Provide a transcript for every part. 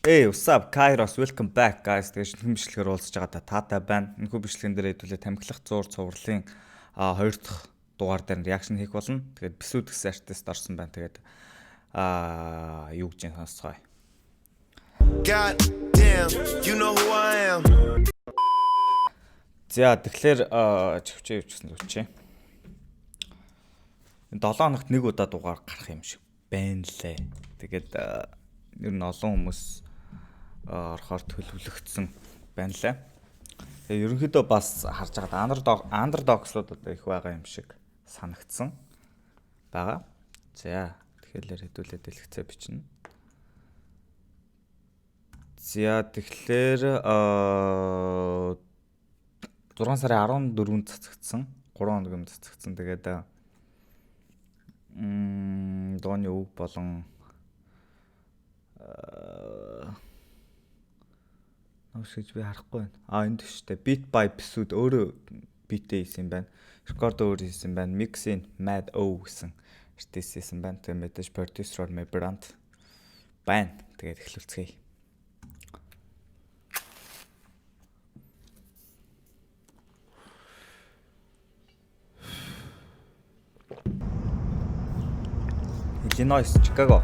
Hey, what's up? Kairos, welcome back guys. Тэгээд шинэхэн бичлэгээр уулзж байгаа таатай байна. Энэхүү бичлэгэн дээр хэдүүлээ тамхилах зуур цувралын 2 дахь дугаар дээр реакшн хийх болно. Тэгээд бисүүд гэсэн артист орсон байна. Тэгээд юу гэж сонсгоё. God damn, you know who I am. За тэгэхээр чивчээ явчихсан зүгчээ. 7 хоногт нэг удаа дугаар гарах юм шиг байна лээ. Тэгээд ер нь олон хүмүүс орохоор төлөвлөгдсөн байна лээ. Тэгээ ерөнхийдөө бас харж байгаад андердогслууд одоо их байгаа юм шиг санагдсан байгаа. За тэгэхээр хэдүүлээ дэлгэцээ бичнэ. За тэгэхээр 6 сарын 14-нд цацагдсан. 3 хоногийн цацагдсан. Тэгээд дооны үг болон Өшөж би харахгүй байна. Энд төштэй beat by episode өөрөө битээ хийсэн байна. Record өөр хийсэн байна. Mixing Mad O гэсэн артист хийсэн байна. Тэгээд мэдээж producer my brand байна. Тэгээд эхлүүлцгээе. Illinois, Chicago.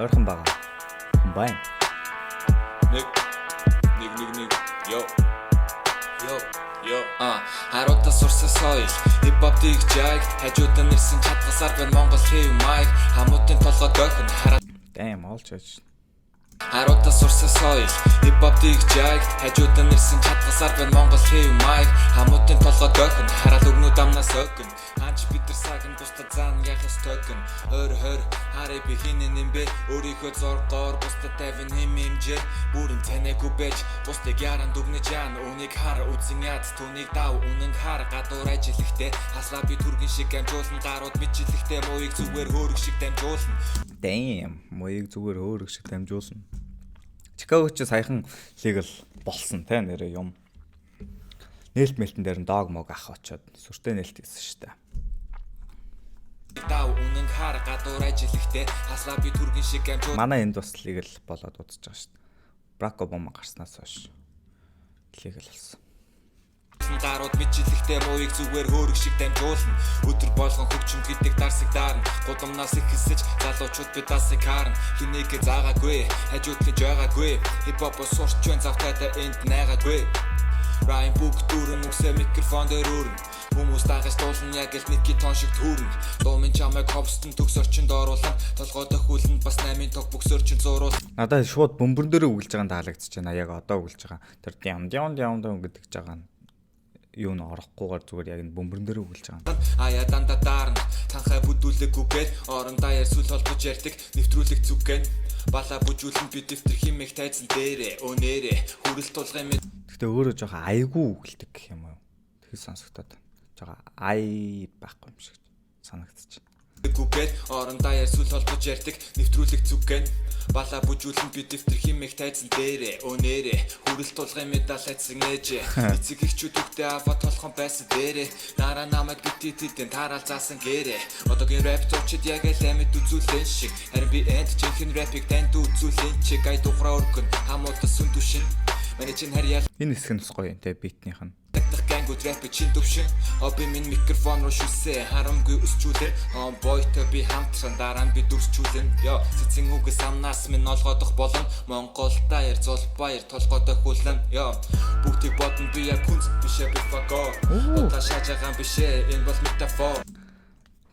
Ойрхон байгаа. Байн. Нэг Харуудаа сурсан соёл хипхоп дигжайг хажуудаа нэрсэн чадгасаар байна Монгол хэв майк хамуудын толгой дохин хараад Damn олж байж. Харуудаа сурсан соёл хипхоп дигжайг хажуудаа нэрсэн чадгасаар байна Монгол хэв майк хамуудын толгой дохин хараад өгнүүд амнаас өгөн хаач битэр сагн бусдад зан яг стогн хөр хараа би хинэн юм бэ өөрийнхөө зоргоор бусдад тавин хэмжээ бүрэн танайгүй байж бусдыг яран дүгнэж яан үнийг хар үзэн яд түүнийг дав үнэн хар гадуур ажиллахтэй хаслаа би түргэн шиг амжуулсан гарууд бичлэхтэй мууийг зүгээр хөөрөг шиг дамжуулна Damn мууийг зүгээр хөөрөг шиг дамжуулна. Chicago ч саяхан лигл болсон те нэрээ юм. Нээлт мэлтэн дээр нь дог мог ах очоод сүртэй нээлт хийсэн шүү дээ. дав үнэн хар гадуур ажиллахтэй хаслаа би түргэн шиг амжуул Манай энд бас лигл болоод удаж байгаа шүү дээ. Барак Обама гарснаас хойш лигл болсон. Дарууд бичлэхтэй мууийг зүгээр хөөрөг шиг дамжуулна өдөр болгон хөгжим гэдэг дарсыг даарна гудамнаас их хэсэж залуучууд би дасыг харна хинээгээ заагаагүй хажууд гэж байгаагүй хипхоп сурч байна завтайдаа энд найгаагүй Ryan Book дүүрэн үсээ микрофон дээр өрн хүмүүс дагаж дуулна яг л нэг гитон шиг төрнө дуумын чамайг ховстон төгс орчинд оруулан толгой дохиулна бас 8-ын тог бөксөрчин зуруул Надад шууд бөмбөрн дээр үгэлж байгаа нь таалагдчихэж байна. Яг одоо үгэлж байгаа. Тэр дям гэдэг ч байгаа нь юу н орохгүйгээр зүгээр яг энэ бөмбөрн дээр үгэлж байгаа. ая данда даарна танхай бүдүүлэггүйгээр орондоо ярьсул холбож ярьдаг нэвтрүүлэг зүгэн бала бүжүүлэн би дэвтэр химэх тайзан дээрээ өнээрээ хүрэл тулгын мэд Гэхдээ өөрөө жоохон айгүй үгэлдэг гэх юм уу. Тэгээс сонсогдоод байна. Жоохон ай байхгүй юм шиг санагдчих. гүгээд орондоо ярьсул холбож ярьдаг нэвтрүүлэг зүгэн бала бүжүүлэн би дэвтэр химэх тайзан дээрээ өнээрээ хүрэл тулгын медаль хайцсан ээжээ эцэг эхчүүд үгтэй аваа толхон байсан дээрээ дараа намайг битээдэн тараал заасан гэрээ одоогийн рэп зурчид яг л амьд үзүүлэн шиг харин би энд жинхэнэ рэпийг танд үзүүлэн чиг ай тухраа өргөн хамуудас сүндүшин Манай чин харьяал Энэ хэсэг нь бас гоё юм те битнийх нь. Тагтах гэнгүүд рэп чин төвшин Оби минь микрофон руу шүсээ харамгүй өсчүүлээ On boyтой би хамтран дараа нь би дүрсчүүлэн Йо цэцэн үгээс амнаас минь олгодох болон Монголда яр зул баяр толгойтой хүлэн Йо бүгдийг бодно би яг хүнс бишээ би фаго Удаа шааж байгаа бишээ энэ бол метафор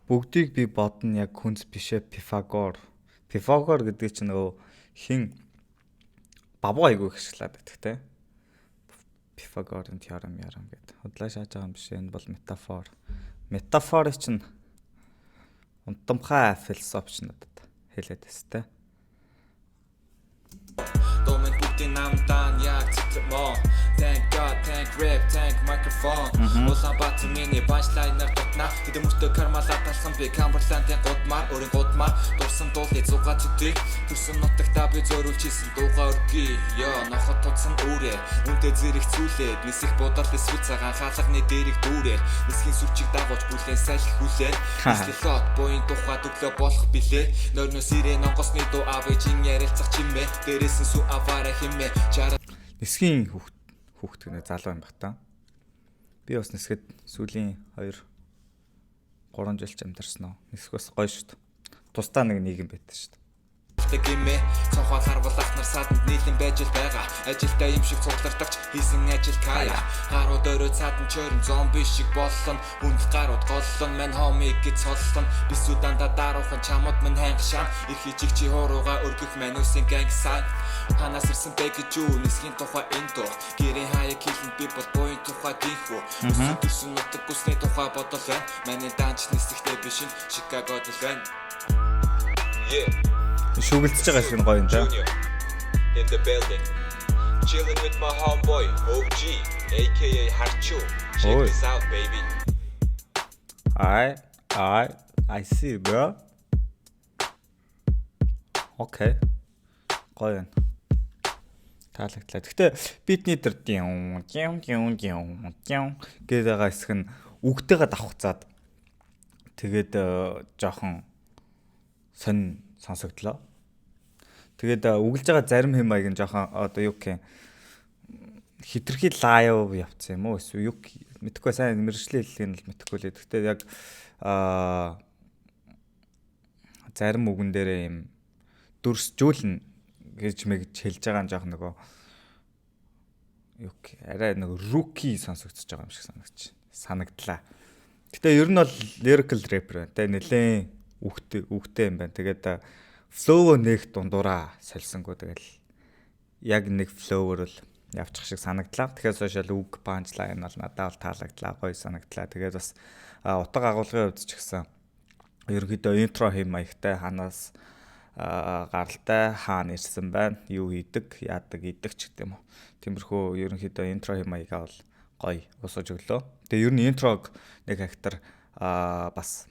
Бүгдийг би бодно яг хүнс бишээ Pythagore. Pythagore гэдэг чинь нөгөө хин бабуу айгүй хэвшлээд байдаг те. Pythagorean theorem гэдэг. Худлаа шааж байгаа юм биш энэ бол метафор. Метафор чинь унтамхай философч надад хэлээд байна те. Домын бүгдийн намтан яг цэцмоо Thank God, thank rap, thank microphone. Улаанбаатар миний punchline-аар дутнаа. Тэд мөртөө кармалаа талсан би Камберландын гудмаар өөрийн гудмаар дурсан дуулыг зугаа зүтээ. Төрсөн нутагтаа би зөөрүүлчихсэн дуугаа өргөе. Ёо нохот тутсан үүрээ. Үнтэй зэрэг цүүлээд нисэх бодол эсвэл цагаан хаалганы дээрийг дүүрээ. Нисхийн сүрчиг дагуулж бүлээн салхи хүлээн. Нислэлот буян тухай төглөө болох билээ. Нойрно сирен онгоцны дуу авэжин ярилцах чимээ. Дээрээс нь сүү аваараа химээ. Нисхийн хүүхд гэнэ залуу юм бах та. Би бас нисгэд сүүлийн 2-3 жил ч амьдарсан уу. Нисэх бас гоё шүү дээ. Тусдаа нэг нийгэм байдаг шүү дээ. Гэмээ цонхоо харвалах нар саданд нийлэн байж л байгаа. Ажилдаа юм шиг цуглардагч хийсэн ажил кая. Гарууд өрөө цаадан чойрон зомби шиг боллон. Хүнд гарууд голлон мань хомиг гэж соллон. Бисүү дандаа даруухан чамууд мань хангшаа. Их хижиг чи хоорууга өргөх мань үсэн гангсаа. Ханаас ирсэн бэ гэж юу нисхийн тухай энэ дуу. Гэрээ хаяг хийлэн би бол буян тухай гинхүү. Үсэн төрсөн нутаг гүсний тухай бодол байна. Манай данч нисэхтэй биш ин Чикагод л байна. Yeah. Шүгэлцэж байгаа шиг гоё юм да. In the building. Chilling with my homeboy OG aka Harchu. Check this out baby. I see bro. Okay. Гоё юм. Таалагдлаа. Гэтэ бидний дээр гэдэг байгаа хэсэг нь үгтэйгээ давхцаад тэгээд жоохон сонь сонсогдлоо. Тэгээд үгэлж байгаа зарим хэм маяг нь жоохон одоо юу гэх юм хитрхи лайв явцсан юм уу эсвэл юу мэдхгүй сайн мэржлийн хэллэгийг л мэдхгүй лээ. Гэхдээ яг зарим үгэн дээрээ юм дүрсжүүлнэ гэж мэгж хэлж байгаа нь жоохон нөгөө юу гэх арай нэг руки сонсогдож байгаа юм шиг санагдлаа. Гэтэ ер нь бол lyrical rapper байна. Тэ нэлээд үгтэй юм байна. Тэгээд flow нэг дундураа сольсонгүй тэгэл яг нэг flow-оор л явчих шиг санагдлаа. Тэгэхээр social үг punchline бол надад бол таалагдлаа, гоё санагдлаа. Тэгээд бас утга агуулгын хувьд ч гэсэн ерөнхийдөө intro хэм маягтай ханаас гаралтай хаана ирсэн байна, юу хийдэг, яадаг, идэг ч гэдэг юм уу. Тиймэрхүү ерөнхийдөө intro хэм маягаа бол гоё усаж өглөө. Тэгээ ер нь интрог нэг хактар бас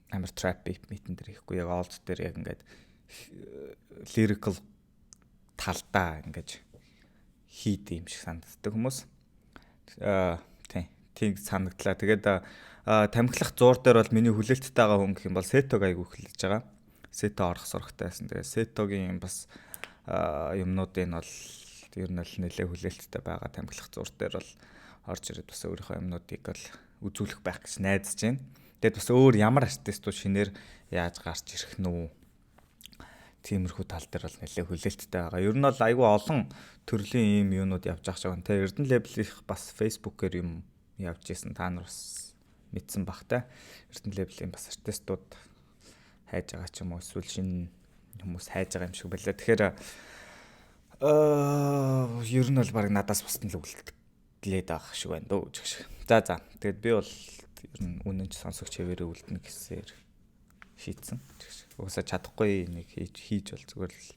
амар trap beat митэн дээр ихгүй яг олд дээр яг ингээд lyrical талдаа ингээд хийд юм шиг санагддаг хүмүүс. Тийм санагдлаа. Тэгээд тамхилах зуур дээр бол миний хүлээлттэй байгаа хүн гэх юм бол Сетог айгу хүлээж байгаа. Сето орох сурагтай байсан. Тэгээд Сетогийн бас юмнуудын бол ер нь л нэлээд хүлээлттэй байгаа. Тамхилах зуур дээр бол орж ирээд бас өөрийнхөө юмнуудыг бол үзүүлэх байх гэж найдаж байна. Тэгээд бас өөр ямар артистууд шинээр яаж гарч ирэх нь үү? Тиймэрхүү тал дээр бол нэлээд хүлээлттэй байгаа. Ер нь бол айгүй олон төрлийн ийм юмнууд явж байгаа ч байгаа. Эрдэнэ лейблийн бас Facebook-ээр юм явж исэн. Та нар бас мэдсэн бах та. Эрдэнэ лейблийн бас артистууд хайж байгаа ч юм уу эсвэл шинэ хүмүүс хайж байгаа юм шиг байлаа. Тэгэхээр ер нь бол баг надаас бусдын л үлдэлээд байгаа шиг байна дөө гэж. За. Тэгээд би бол ер нь үнэн ч сонсогч хэвээрээ үлдэнэ гэсээр шийдсэн. Угсаа чадахгүй нэг хийж бол зүгээр л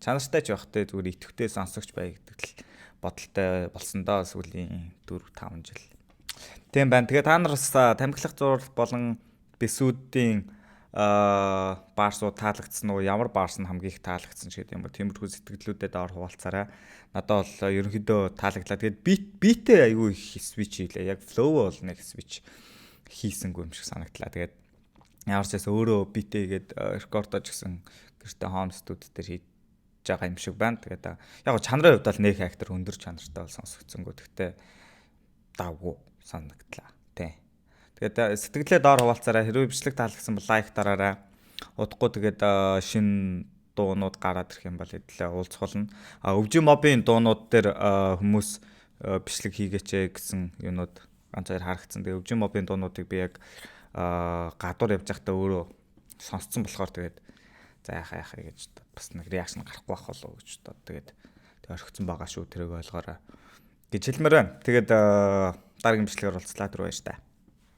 чанартай ч байхтай зүгээр итгэвтэй сонсогч бай гэдэг л бодолтой болсон доо сүүлийн 4-5 жил. Тийм байна. Тэгээ та нар бас тамхилах зур болон бисүүдийн баарсууд таалагдсан уу? Ямар баарс нь хамгийн их таалагдсан ч гэдэг юм уу? Тиймэрхүү сэтгэлдлүүдэд ор хуваалцаарай. Надад бол ерөнхийдөө таалагдлаа. Тэгээд битээ айгүй их switch хийлээ. Яг flow бол нэг switch хийсэнгүй юм шиг санагдлаа. Тэгээд ямар ч байсан өөрөө битээгээд рекордож гисэн гэртээ home studio дээр хийж байгаа юм шиг байна. Тэгээд яг чанарын хувьд бол нэг хактер өндөр чанартай бол сонсогдсонгүй. Гэхдээ давгүй санагдлаа. Тий. Тэгээд сэтгэлээ доор хуваалцаарай. Хэрвээ бичлэг таалагдсан бол лайк дараарай. Удахгүй тэгээд шинэ дуунууд гараад ирэх юм бол хэдлээ уулзхолно. Өвжин мобын дуунууд дээр хүмүүс бичлэг хийгээч гэсэн юмнууд ганц хоёр харагдсан. Тэгээд өвжин мобын дуунуудыг би яг гадуур явж байхдаа өөрөө сонсцсон болохоор тэгээд за яхаа гэж бас нэг реакшн гарахгүй байх болов уу гэж бодоод тэгээд орхицсон байгаа шүү тэрийг ойлгоорой гэж хэлмээр байна. Тэгээд дараагийн бичлэгээр уулзлаа түр баяр та.